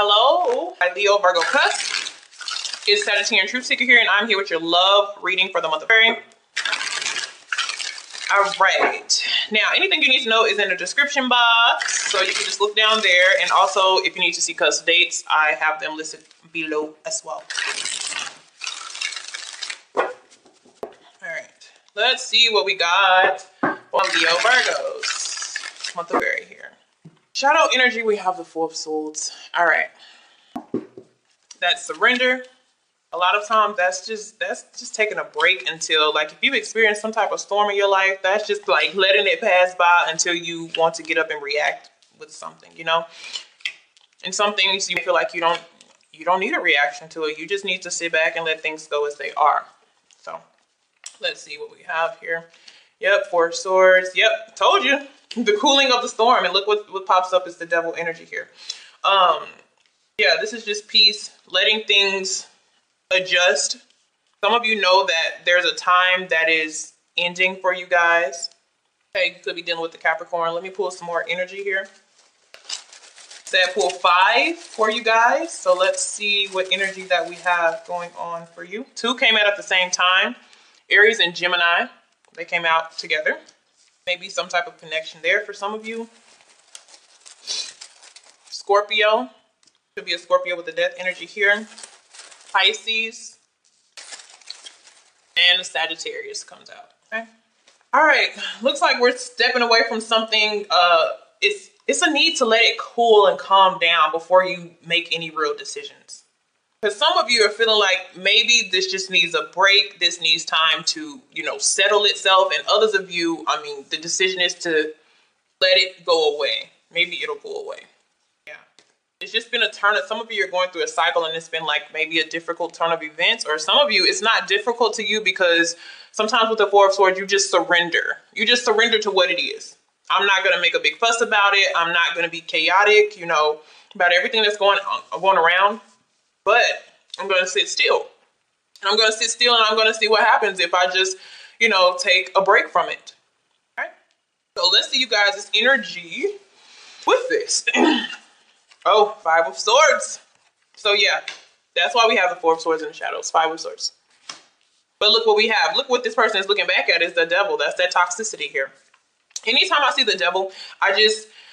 Hello, my Leo Virgo Cusp. It's Sagittarian Truth Seeker here, and I'm here with your love reading for the month of February. All right. Now, anything you need to know is in the description box, so you can just look down there. And also, if you need to see cusp dates, I have them listed below as well. All right. Let's see what we got on Leo Virgos. Month of February here. Shadow energy, we have the Four of Swords. All right. That's surrender. A lot of times that's just taking a break until, like, if you've experienced some type of storm in your life, that's just like letting it pass by until you want to get up and react with something, you know? And some things you feel like you don't need a reaction to it. You just need to sit back and let things go as they are. So let's see what we have here. Yep, Four of Swords. Yep, told you. The cooling of the storm. And look what pops up is the Devil energy here. Yeah, this is just peace, letting things adjust. Some of you know that there's a time that is ending for you guys. Okay, you could be dealing with the Capricorn. Let me pull some more energy here. So I pull 5 for you guys. So let's see what energy that we have going on for you. 2 came out at the same time. Aries and Gemini, they came out together. Maybe some type of connection there for some of you. Scorpio, could be a Scorpio with the death energy here. Pisces, and the Sagittarius comes out. Okay. All right. Looks like we're stepping away from something. It's a need to let it cool and calm down before you make any real decisions. Because some of you are feeling like maybe this just needs a break. This needs time to, settle itself. And others of you, I mean, the decision is to let it go away. Maybe it'll go away. It's just been a turn of, some of you are going through a cycle and it's been like maybe a difficult turn of events, or some of you, it's not difficult to you because sometimes with the Four of Swords, you just surrender. You just surrender to what it is. I'm not going to make a big fuss about it. I'm not going to be chaotic, about everything that's going around, but I'm going to sit still. I'm going to sit still and I'm going to see what happens if I just, take a break from it. All right. So let's see you guys' energy with this. Oh, 5 of Swords. So yeah, that's why we have the 4 of Swords in the shadows, 5 of Swords. But look what we have. Look what this person is looking back at is the Devil. That's that toxicity here. Anytime I see the Devil,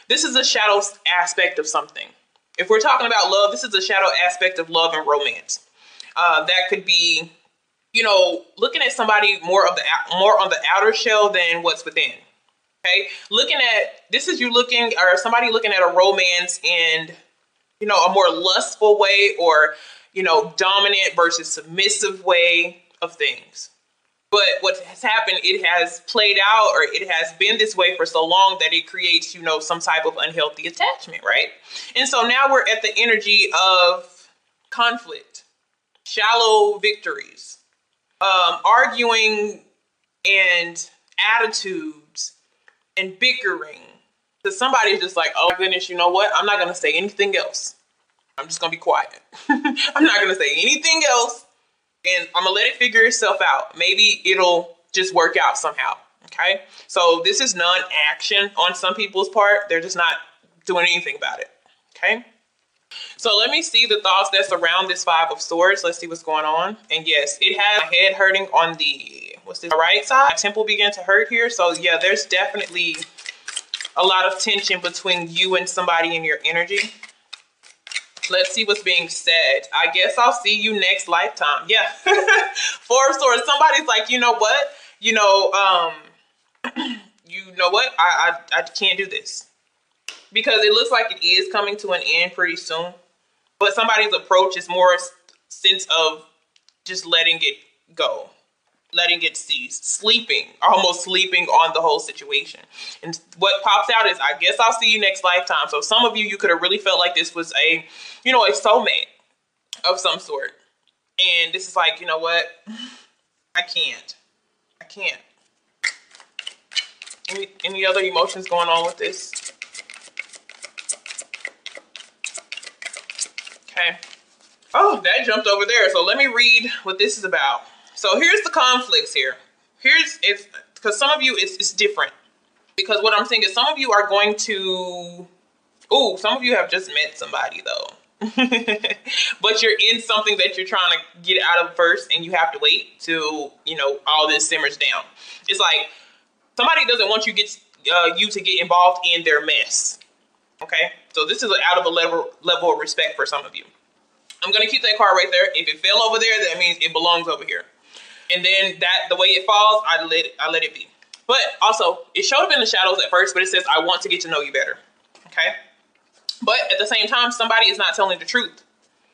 this is a shadow aspect of something. If we're talking about love, this is a shadow aspect of love and romance. That could be, looking at somebody more on the outer shell than what's within. Okay, this is you looking, or somebody looking at a romance in, a more lustful way, or, dominant versus submissive way of things. But what has happened, it has played out, or it has been this way for so long that it creates, some type of unhealthy attachment, right? And so now we're at the energy of conflict, shallow victories, arguing and attitudes, and bickering. Because somebody's just like, oh goodness, you know what? I'm not going to say anything else. I'm just going to be quiet. I'm not going to say anything else. And I'm going to let it figure itself out. Maybe it'll just work out somehow. Okay. So this is non-action on some people's part. They're just not doing anything about it. Okay. So let me see the thoughts that surround this 5 of Swords. Let's see what's going on. And yes, it has my head hurting on the right side. My temple began to hurt here. So yeah, there's definitely a lot of tension between you and somebody in your energy. Let's see what's being said. I guess I'll see you next lifetime. Yeah. 4 of Swords. Somebody's like, you know what? I can't do this. Because it looks like it is coming to an end pretty soon. But somebody's approach is more a sense of just letting it go. Letting it cease, almost sleeping on the whole situation. And what pops out is, I guess I'll see you next lifetime. So some of you could have really felt like this was a soulmate of some sort. And this is like, you know what? I can't. Any other emotions going on with this? Okay. Oh, that jumped over there. So let me read what this is about. So here's the conflicts here. Because some of you, it's different. Because what I'm saying is some of you are going to, some of you have just met somebody though. but you're in something that you're trying to get out of first, and you have to wait till, all this simmers down. It's like somebody doesn't want you to get involved in their mess. Okay, so this is out of a level of respect for some of you. I'm gonna keep that card right there. If it fell over there, that means it belongs over here. And then the way it falls, I let it be. But also, it showed up in the shadows at first, but it says, I want to get to know you better. Okay, but at the same time, somebody is not telling the truth.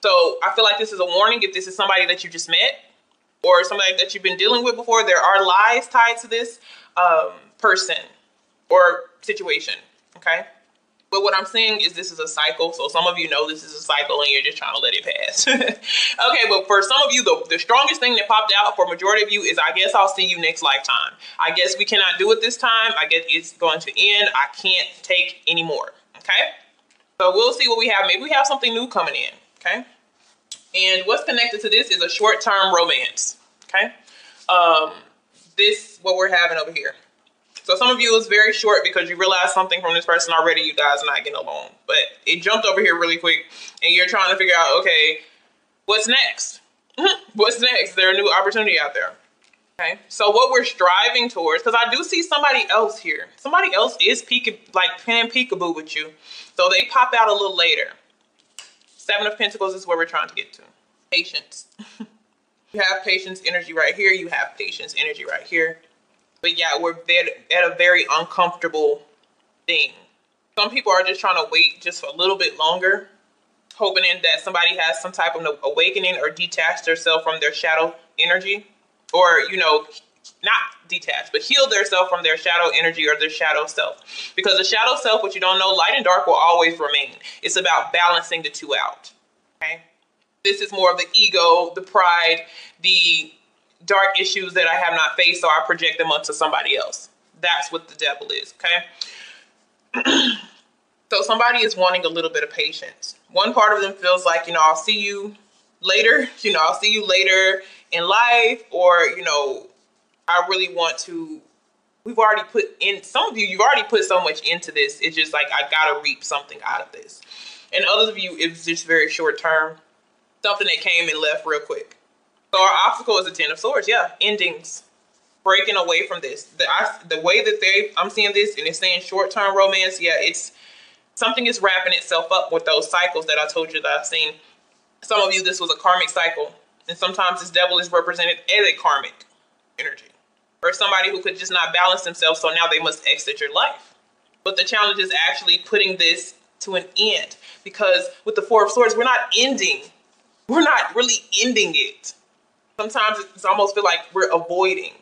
So I feel like this is a warning. If this is somebody that you just met or somebody that you've been dealing with before, there are lies tied to this person or situation. Okay. But what I'm saying is this is a cycle. So some of you know this is a cycle and you're just trying to let it pass. Okay, but for some of you, the strongest thing that popped out for majority of you is, I guess I'll see you next lifetime. I guess we cannot do it this time. I guess it's going to end. I can't take anymore. Okay? So we'll see what we have. Maybe we have something new coming in. Okay? And what's connected to this is a short-term romance. Okay? This, what we're having over here. So some of you is very short because you realize something from this person already. You guys are not getting along. But it jumped over here really quick. And you're trying to figure out, okay, what's next? What's next? Is there a new opportunity out there? Okay. So what we're striving towards, because I do see somebody else here. Somebody else is playing peekaboo with you. So they pop out a little later. 7 of Pentacles is where we're trying to get to. Patience. You have patience energy right here. You have patience energy right here. But yeah, we're at a very uncomfortable thing. Some people are just trying to wait just a little bit longer, hoping that somebody has some type of awakening or detached themselves from their shadow energy, or, not detached, but heal themselves from their shadow energy or their shadow self. Because the shadow self, what you don't know, light and dark will always remain. It's about balancing the two out. Okay. This is more of the ego, the pride, the dark issues that I have not faced, so I project them onto somebody else. That's what the devil is, okay? So somebody is wanting a little bit of patience. One part of them feels like, I'll see you later, I'll see you later in life, or, I really want to, we've already put in, some of you, you've already put so much into this. It's just like, I gotta reap something out of this. And others of you, it's just very short term, something that came and left real quick. So our obstacle is the 10 of Swords. Yeah, endings, breaking away from this. The way that I'm seeing this, and it's saying short-term romance. Yeah, it's something is wrapping itself up with those cycles that I told you that I've seen. Some of you, this was a karmic cycle, and sometimes this devil is represented as a karmic energy, or somebody who could just not balance themselves, so now they must exit your life. But the challenge is actually putting this to an end, because with the 4 of Swords, we're not really ending it. Sometimes it's almost feel like we're avoiding,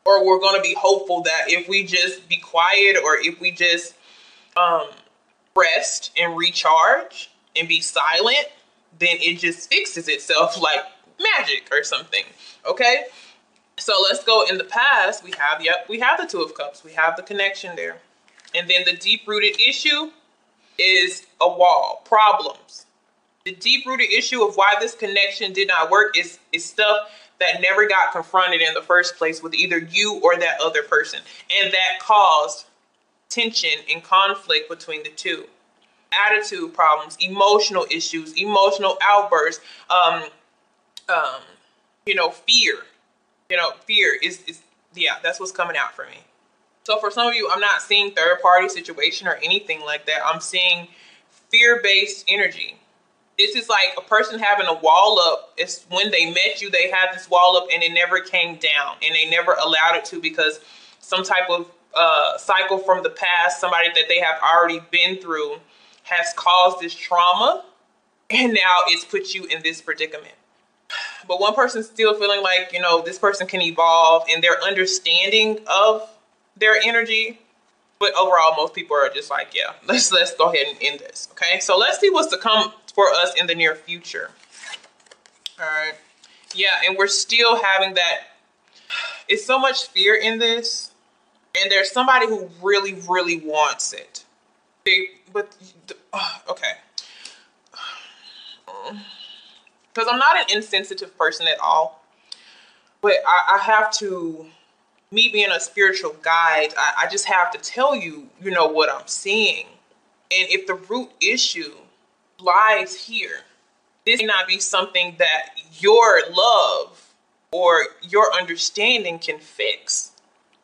or we're going to be hopeful that if we just be quiet, or if we just rest and recharge and be silent, then it just fixes itself like magic or something. Okay. So let's go in the past. We have the 2 of Cups. We have the connection there. And then the deep-rooted issue is a wall, problems. The deep-rooted issue of why this connection did not work is stuff that never got confronted in the first place with either you or that other person. And that caused tension and conflict between the two. Attitude problems, emotional issues, emotional outbursts, fear. Fear is that's what's coming out for me. So for some of you, I'm not seeing third-party situation or anything like that. I'm seeing fear-based energy. This is like a person having a wall up. It's when they met you, they had this wall up and it never came down, and they never allowed it to, because some type of cycle from the past, somebody that they have already been through, has caused this trauma, and now it's put you in this predicament. But one person's still feeling like, this person can evolve in their understanding of their energy. But overall, most people are just like, yeah, let's go ahead and end this. Okay, so let's see what's to come for us in the near future. All right. Yeah, and we're still having that. It's so much fear in this. And there's somebody who really, really wants it. Okay. Because I'm not an insensitive person at all. But I have to, me being a spiritual guide, I just have to tell you, what I'm seeing. And if the root issue lies here. This may not be something that your love or your understanding can fix.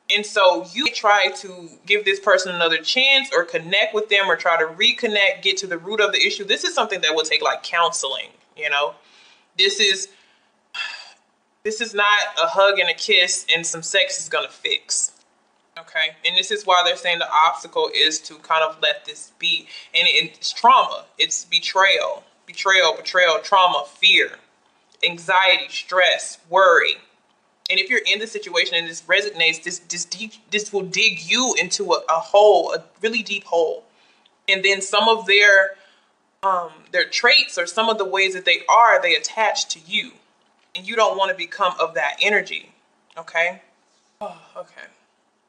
And so you try to give this person another chance or connect with them or try to reconnect, get to the root of the issue. This is something that will take like counseling, you know. This is not a hug and a kiss and some sex is gonna fix. Okay. And this is why they're saying the obstacle is to kind of let this be. And it's trauma. It's betrayal, trauma, fear, anxiety, stress, worry. And if you're in the situation and this resonates, this will dig you into a hole, a really deep hole. And then some of their traits or some of the ways that they attach to you. And you don't want to become of that energy. Okay? Oh, okay.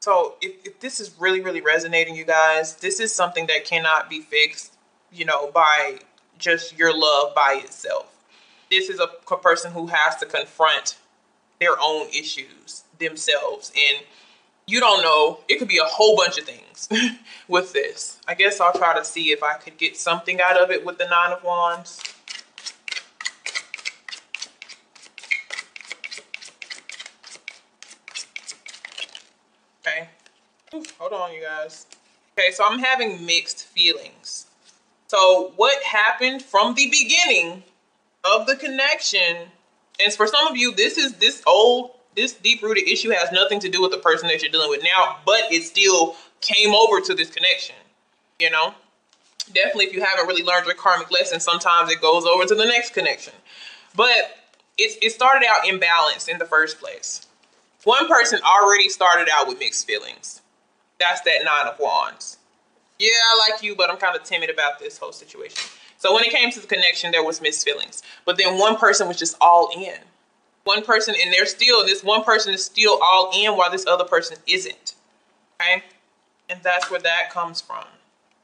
So if this is really, really resonating, you guys, this is something that cannot be fixed, you know, by just your love by itself. This is a person who has to confront their own issues themselves. And you don't know, it could be a whole bunch of things with this. I guess I'll try to see if I could get something out of it with the 9 of Wands. Okay. Oof, hold on, you guys. Okay, so I'm having mixed feelings. So what happened from the beginning of the connection, and for some of you, this deep-rooted issue has nothing to do with the person that you're dealing with now, but it still came over to this connection, you know? Definitely, if you haven't really learned your karmic lesson, sometimes it goes over to the next connection. But it started out imbalanced in the first place. One person already started out with mixed feelings. That's that 9 of Wands. Yeah, I like you, but I'm kind of timid about this whole situation. So when it came to the connection, there was mixed feelings. But then one person was just all in. One person, and this one person is still all in while this other person isn't. Okay? And that's where that comes from.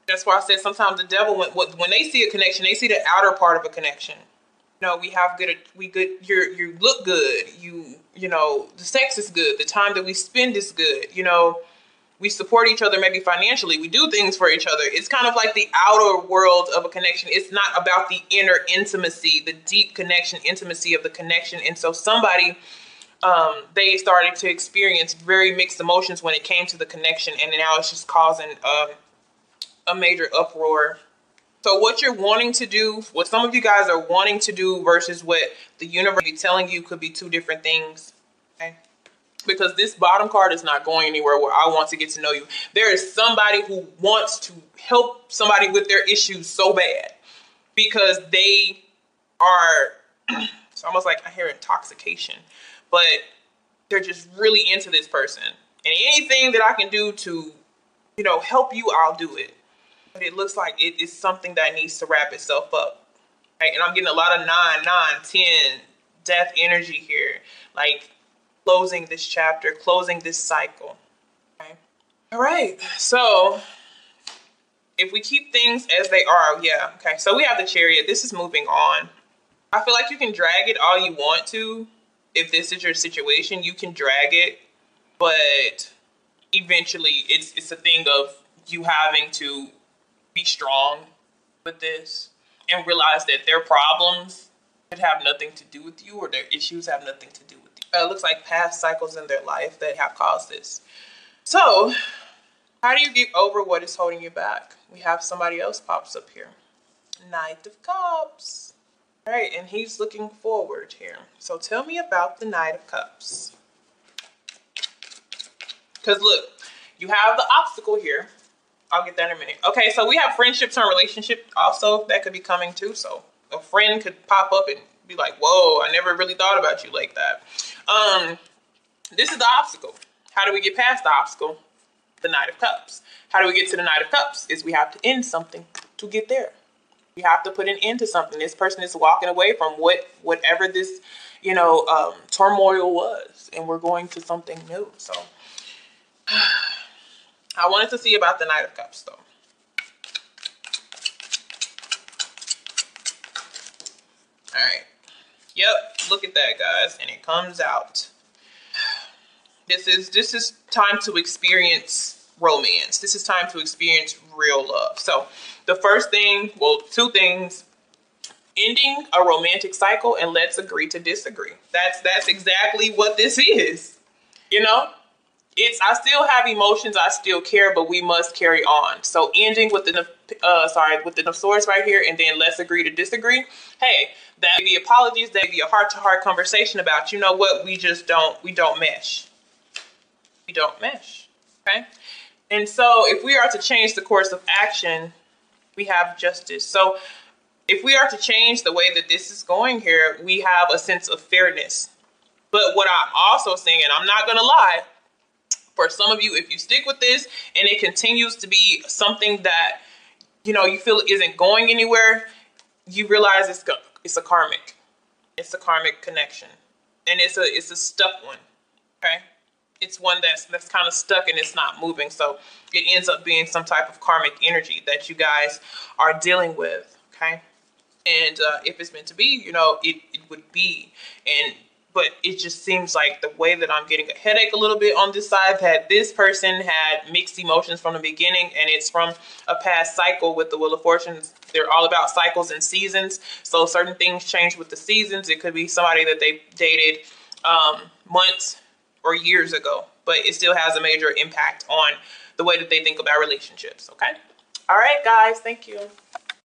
That's why I said sometimes the devil, when they see a connection, they see the outer part of a connection. You know, you look good. You know, the sex is good. The time that we spend is good. You know, we support each other maybe financially. We do things for each other. It's kind of like the outer world of a connection. It's not about the inner intimacy, the deep connection, intimacy of the connection. And so somebody, they started to experience very mixed emotions when it came to the connection. And now it's just causing a major uproar. So what you're wanting to do, what some of you guys are wanting to do versus what the universe is telling you could be two different things. Okay? Because this bottom card is not going anywhere where I want to get to know you. There is somebody who wants to help somebody with their issues so bad because they are, it's almost like I hear intoxication, but they're just really into this person. And anything that I can do to, you know, help you, I'll do it. But it looks like it is something that needs to wrap itself up. Right? And I'm getting a lot of 9, 10, death energy here. Like, closing this chapter, closing this cycle. Okay. All right. So if we keep things as they are, yeah. Okay. So we have the Chariot. This is moving on. I feel like you can drag it all you want to. If this is your situation, you can drag it. But eventually it's a thing of you having to be strong with this and realize that their problems have nothing to do with you or their issues have nothing to do with you. It looks like past cycles in their life that have caused this. So how do you get over what is holding you back? We have somebody else pops up here. Knight of Cups. All right, and he's looking forward here. So tell me about the Knight of Cups. Because look, you have the obstacle here. I'll get that in a minute. Okay, so we have friendships and relationship also that could be coming too. So a friend could pop up and be like, whoa, I never really thought about you like that. This is the obstacle. How do we get past the obstacle? The Knight of Cups. How do we get to the Knight of Cups? Is we have to end something to get there. We have to put an end to something. This person is walking away from whatever this, turmoil was, and we're going to something new. So I wanted to see about the Knight of Cups, though. All right. Yep. Look at that, guys. And it comes out. This is time to experience romance. This is time to experience real love. So the first thing, well, two things. ending a romantic cycle, and let's agree to disagree. That's exactly what this is. You know, I still have emotions, I still care, but we must carry on. So ending with the with the swords right here, and then let's agree to disagree. Hey, that may be apologies, that may be a heart-to-heart conversation about, you know what, we don't mesh. We don't mesh. Okay. And so if we are to change the course of action, we have justice. So if we are to change the way that this is going here, we have a sense of fairness. But what I'm also saying, and I'm not going to lie, for some of you, if you stick with this and it continues to be something that, you know, you feel isn't going anywhere, you realize it's a karmic. It's a karmic connection. And it's a stuck one. Okay? It's one that's kind of stuck and it's not moving. So it ends up being some type of karmic energy that you guys are dealing with. Okay? And if it's meant to be, you know, it would be. But it just seems like the way that I'm getting a headache a little bit on this side, that this person had mixed emotions from the beginning, and it's from a past cycle with the Wheel of Fortune. They're all about cycles and seasons. So certain things change with the seasons. It could be somebody that they dated months or years ago, but it still has a major impact on the way that they think about relationships. Okay. All right, guys. Thank you.